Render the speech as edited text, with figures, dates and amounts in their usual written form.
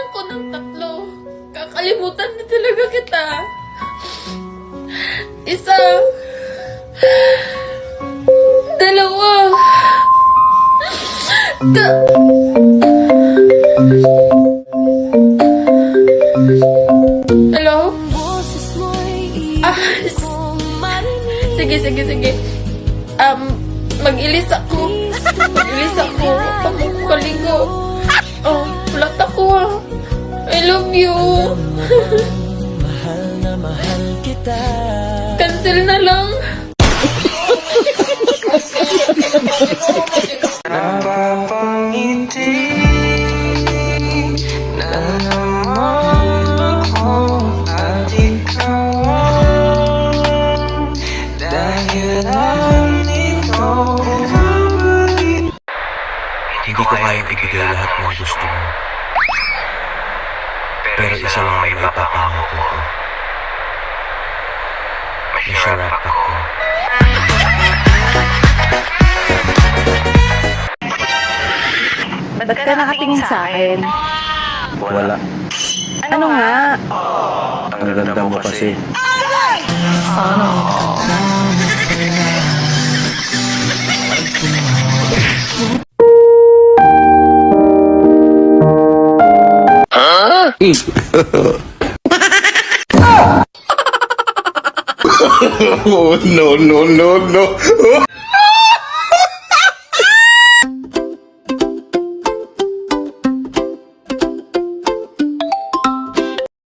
Bilang ko ng 3. Kakalimutan na talaga kita. 1, 2. Hello? Sige. Mag-ilis ako. Pagkaligo. Flat ako ha. I love you. Cancel na lang. Napapangiti na naman ako at ikaw ang dahilan nito. Hindi ko kayang ibigay lahat ng gusto mo. Pero isa lang ang maipapangako ko. Masarap ako. Ba't ka nakatingin sa akin? Wala. Ano nga? Ang ganda mo kasi. Oh, no.